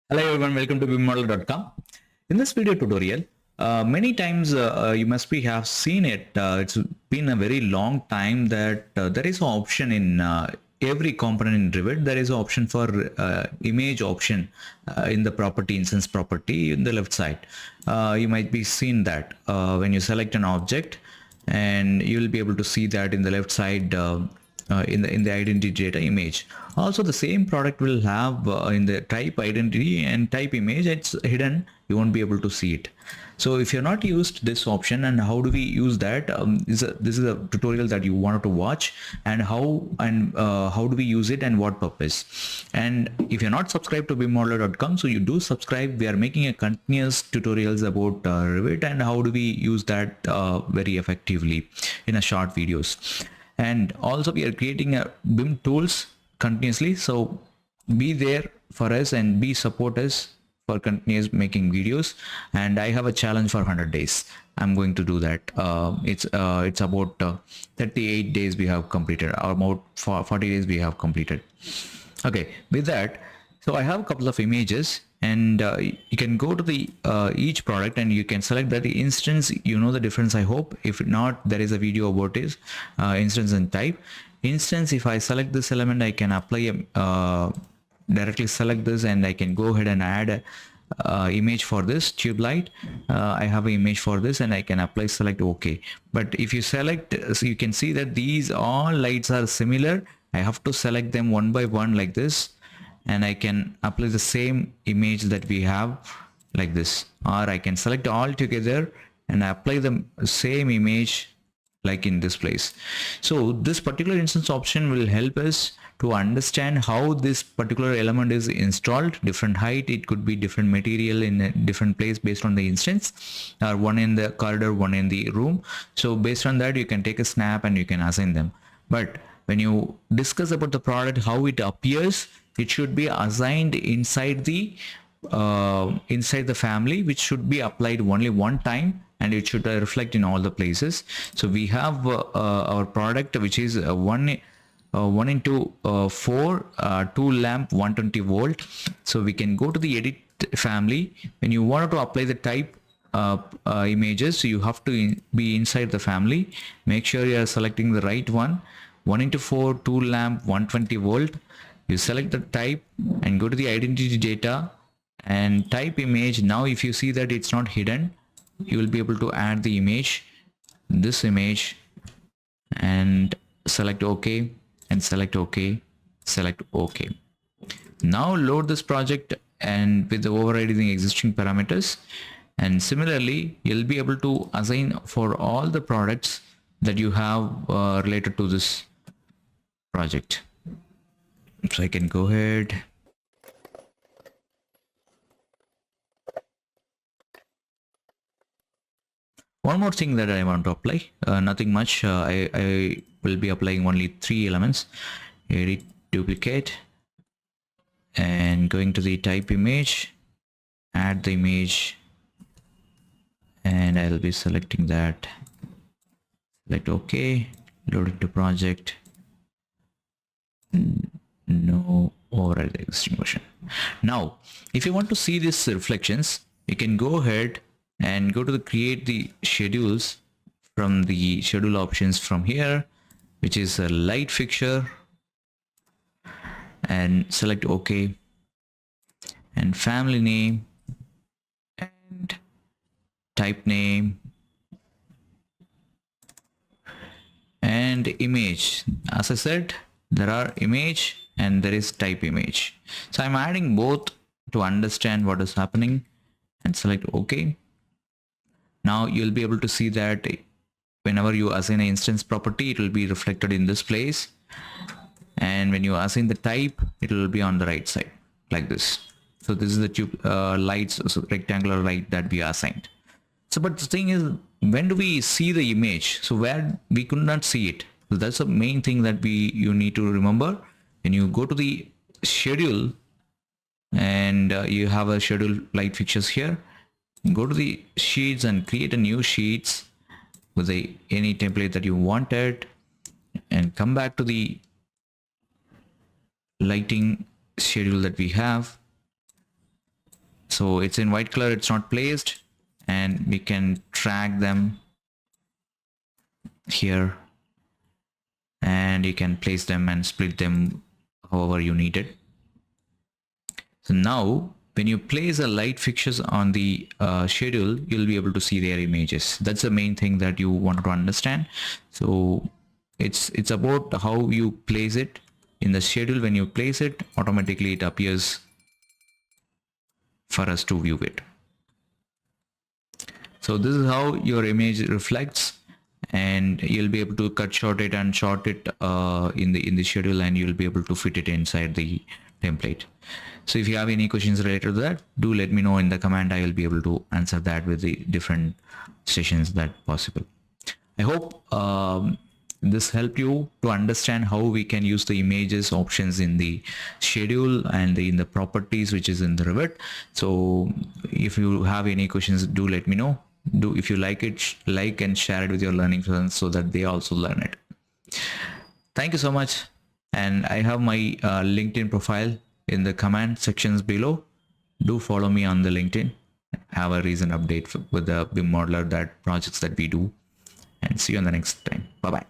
Hello everyone, welcome to BIMModel.com. In this video tutorial, many times you must be have seen it. It's been a very long time that there is an option in every component in Revit. There is an option for image option in the property instance property in the left side. You might be seen that when you select an object, and you will be able to see that in the left side. In the identity data image. Also the same product will have in the type identity and type image, it's hidden, you won't be able to see it. So if you're not used this option and how do we use that, this is a tutorial that you wanted to watch, and how do we use it and what purpose. And if you're not subscribed to BIMModel.com, so you do subscribe. We are making a continuous tutorials about Revit and how do we use that very effectively in a short videos. And also we are creating a BIM tools continuously, so be there for us and be support us for continuous making videos. And I have a challenge for 100 days. I'm going to do that. It's about 38 days we have completed, or about 40 days we have completed. Okay, with that, so I have a couple of images, and you can go to the each product and you can select that instance. You know the difference, I hope. If not, there is a video about it. Instance and type. Instance, if I select this element, I can apply directly select this, and I can go ahead and add a image for this tube light. I have an image for this, and I can apply select OK. But if you select, so you can see that these all lights are similar. I have to select them one by one like this, and I can apply the same image that we have like this, or I can select all together and apply the same image like in this place. So this particular instance option will help us to understand how this particular element is installed. Different height, it could be different material in a different place based on the instance, or one in the corridor, one in the room. So based on that, you can take a snap and you can assign them. But when you discuss about the product, how it appears, it should be assigned inside the family, which should be applied only one time, and it should reflect in all the places. So we have our product, which is 1 into 4 2 lamp 120 volt. So we can go to the edit family. When you want to apply the type images, so you have to be inside the family. Make sure you are selecting the right one. 1 into 4 2 lamp 120 volt. You select the type and go to the identity data and type image. Now if you see that it's not hidden, you will be able to add the image, this image, and select OK, and select OK, select OK. Now load this project and with the overriding the existing parameters, and similarly you'll be able to assign for all the products that you have related to this project. So I can go ahead. One more thing that I want to apply, nothing much. I will be applying only 3 elements. Edit, duplicate, and going to the type image, add the image, and I'll be selecting that. Select OK, load it to project. No override the existing version. Now if you want to see these reflections, you can go ahead and go to the create the schedules from the schedule options from here, which is a light fixture, and select OK, and family name and type name and image. As I said, there are image and there is type image. So I'm adding both to understand what is happening, and select OK. Now you'll be able to see that whenever you assign an instance property, it will be reflected in this place, and when you assign the type, it will be on the right side like this. So this is the tube lights, so rectangular light that we assigned. So but the thing is, when do we see the image? So where we could not see it. So that's the main thing that you need to remember. When you go to the schedule and you have a schedule light fixtures here, go to the sheets and create a new sheets with any template that you wanted, and come back to the lighting schedule that we have, So it's in white color, it's not placed, and we can drag them here, and you can place them and split them however you need it. So now when you place a light fixtures on the schedule, you'll be able to see their images. That's the main thing that you want to understand. So it's about how you place it in the schedule. When you place it, automatically it appears for us to view it. So this is how your image reflects, and you'll be able to cut short it and short it in the schedule, and you'll be able to fit it inside the template. So if you have any questions related to that, do let me know in the comment. I will be able to answer that with the different sessions that possible. I hope this helped you to understand how we can use the images options in the schedule and in the properties, which is in the Revit. So if you have any questions, do let me know. If you like it, like and share it with your learning friends so that they also learn it. Thank you so much. And I have my LinkedIn profile in the comment sections below. Do follow me on the LinkedIn. Have a recent update with the BIM modeler, that projects that we do, and see you on the next time. Bye bye.